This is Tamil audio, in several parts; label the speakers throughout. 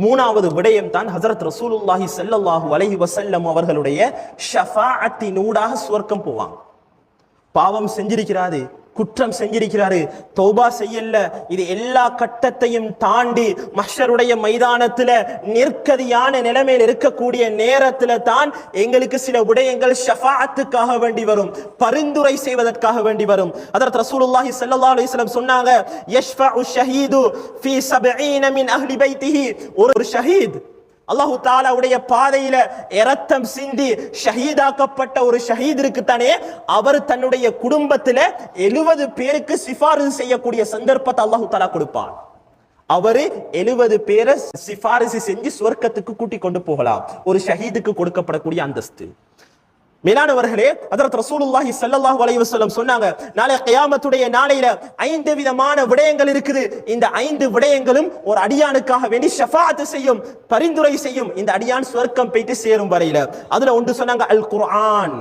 Speaker 1: மூணாவது விடயம் தான் ஹஜரத் ரசூலுல்லாஹி ஸல்லல்லாஹு அலைஹி வஸல்லம் அவர்களுடைய ஷஃபாஅத்தினூடாக சுவர்க்கம் போவாங்க. பாவம் செஞ்சிருக்கிறாரு, குற்றம் செஞ்சிருக்கிறாரு, தௌபா செய்யல, இது எல்லா கட்டத்தையும் தாண்டி மஹ்ஷருடைய மைதானத்துல நெருக்கடியான நிலைமையில் இருக்கக்கூடிய நேரத்துல தான் எங்களுக்கு சில விடயங்கள் ஷஃபாஅத்துக்காக வேண்டி வரும், பரிந்துரை செய்வதற்காக வேண்டி வரும். ஹஜ்ரத் ரசூலுல்லாஹி ஸல்லல்லாஹு அலைஹி வஸல்லம் சொன்னாங்க, யஷ்ஃபஉ ஷஹீது ஃபீ 70 மின் அஹ்லி பைத்திஹி. ஒரு ஷஹீத் அல்லாஹு தஆலாவுடைய பாதையில இரத்தம் சிந்தி ஷஹீதாக்கப்பட்ட ஒரு ஷஹீத் இருக்குத்தானே, அவர் தன்னுடைய குடும்பத்துல 70 பேருக்கு சிபாரிசு செய்யக்கூடிய சந்தர்ப்பத்தை அல்லாஹு தஆலா கொடுப்பார். அவரு 70 பேரை சிபாரிசு செஞ்சு சுவர்க்கத்துக்கு கூட்டி கொண்டு போகலாம். ஒரு ஷஹீதுக்கு கொடுக்கப்படக்கூடிய அந்தஸ்து. மேலானவர்களே, ஹஜ்ரத் ரசூலுல்லாஹி ஸல்லல்லாஹு அலைஹி வஸல்லம் சொன்னாங்க, நாளை கியாமத்துடைய நாளையில 5 விதமான விடயங்கள் இருக்குது. இந்த 5 விடயங்களும் ஒரு அடியானுக்காக வேண்டி ஷஃபாஅத் செய்யும், பரிந்துரை செய்யும், இந்த அடியான் சுவர்க்கம் போயிட்டு சேரும் வரையில. அதுல ஒன்று சொன்னாங்க, அல் குர்ஆன்.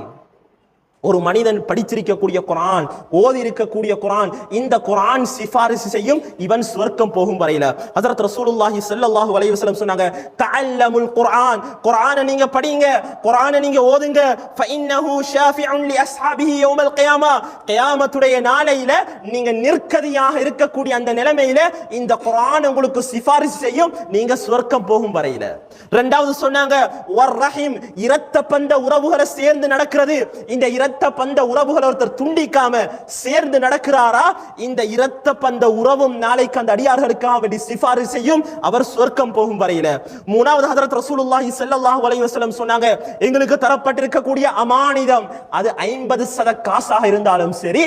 Speaker 1: ஒரு மனிதன் படிச்சிருக்கக்கூடிய குர்ஆன், ஓதி இருக்கக்கூடிய குர்ஆன், இந்த குர்ஆன் சிபாரிசு செய்யும் இவன் சுவர்க்கம் போகும் வரையில. ஹஜ்ரத் ரசூலுல்லாஹி ஸல்லல்லாஹு அலைஹி வஸல்லம் சொன்னாங்க, தஅல்லமுல் குர்ஆன், குர்ஆனை நீங்க படிங்க, குர்ஆனை நீங்க ஓதுங்க, ஃபஇன்னஹு ஷாஃபிஉன் லி அஸ்ஹாபிஹி யௌமல் கியாமா. கியாமத்துடைய நாளையில நீங்க நிர்கதியாக இருக்கக்கூடிய அந்த நிலைமையில இந்த குர்ஆன் உங்களுக்கு சிபாரிசு செய்யும், நீங்க சுவர்க்கம் போகும் வரையில. இரண்டாவது சொன்னாங்க, வர் ரஹீம், இரத்த பந்த உறவுகளை சேர்ந்து நடக்கிறது. இந்த இரத்த பந்த உறவுகளை ஒருத்தர் துண்டிக்காம சேர்ந்து நடக்கிறாரா, இந்த இரத்த பந்த உறவும் நாளைக்கு அந்த அடியார்களுக்காக வேண்டி சிபாரிசு செய்யும், அவர் சுவர்க்கம் போகும் வரையில. மூணாவது ஹஜ்ரத் ரசூலுல்லாஹி ஸல்லல்லாஹு அலைஹி வஸல்லம் சொன்னாங்க, எங்களுக்கு தரப்பட்டிருக்கக்கூடிய அமானிதம் அது 50 காசாக இருந்தாலும் சரி,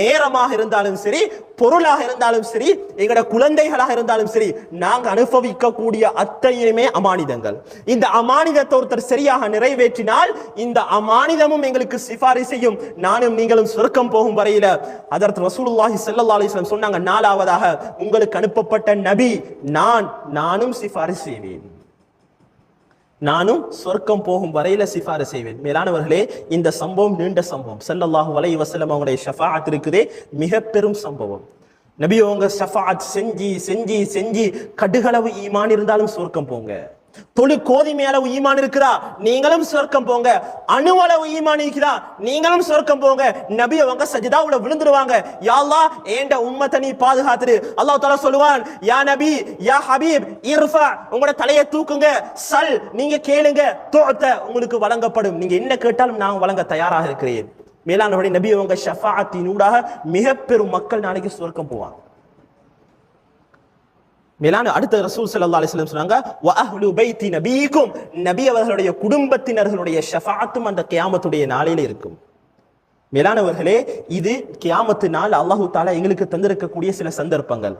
Speaker 1: நேரமாக இருந்தாலும் சரி, பொருளாக இருந்தாலும் சரி, எங்கட குழந்தைகளாக இருந்தாலும் சரி, நாங்க அனுபவிக்கக்கூடிய அத்தனையுமே அமானிதங்கள். இந்த அமானிதத்தை ஒருத்தர் சரியாக நிறைவேற்றினால் இந்த அமானிதமும் எங்களுக்கு சிபாரிசு செய்யும், நானும் நீங்களும் சுவர்க்கம் போகும் வரையில. ஹஜ்ரத் ரசூலுல்லாஹி ஸல்லல்லாஹு அலைஹி வஸல்லம் சொன்னாங்க, நாலாவதாக உங்களுக்கு அனுப்பப்பட்ட நபி நானும் சிபாரிசு செய்வேன், நானும் சொர்க்கம் போகும் வரையில சிபாரிசு செய்வேன். மேலானவர்களே, இந்த சம்பவம் நீண்ட சம்பவம். ஸல்லல்லாஹு அலைஹி வஸல்லம் அவங்களுடைய ஷஃபாஅத் இருக்குதே மிக பெரும் சம்பவம். நபி அவங்க ஷஃபாஅத் செஞ்சு செஞ்சு செஞ்சு கடுகளவு ஈமான் இருந்தாலும் சொர்க்கம் போங்க. தொழு கோதுமை அளவு ஈமான் இருக்குதா, நீங்களும் சொர்க்கம் போங்க. அணு அளவு ஈமான் இருக்குதா, நீங்களும் சொர்க்கம் போங்க. நபி அவங்க சஜிதாவுல விழுந்துருவாங்க, யா அல்லாஹ் ஏண்ட உம்மத்தை நீ பாதுகாத்துரு. அல்லாஹ் தஆலா சொல்லுவான், யா நபி யா ஹபீப் இர்ஃபா, உங்களோட தலையை தூக்குங்க, சல் நீங்க கேளுங்க, துஅத உங்களுக்கு வழங்கப்படும், நீங்க என்ன கேட்டாலும் நான் வழங்க தயாராக இருக்கிறேன். மேலானவர்களே, நபி அவங்க ஷஃபாஅத்தினூடாக மிக பெரும் மக்கள் நாளைக்கு சொர்க்கம் போவாங்க. மேலான அடுத்த ரசூல் ஸல்லல்லாஹு அலைஹி வஸல்லம் சொன்னாங்க, வ அஹ்லு பைத்தி நபியிக்கும், நபி அவர்களுடைய குடும்பத்தினர்களுடைய ஷஃபாஅத்தும் அந்த கியாமத்துடைய நாளிலே இருக்கும். மேலானவர்களே, இது கியாமத்து நாள் அல்லாஹ் தஆலா எங்களுக்கு தந்திருக்கக்கூடிய சில சந்தர்ப்பங்கள்.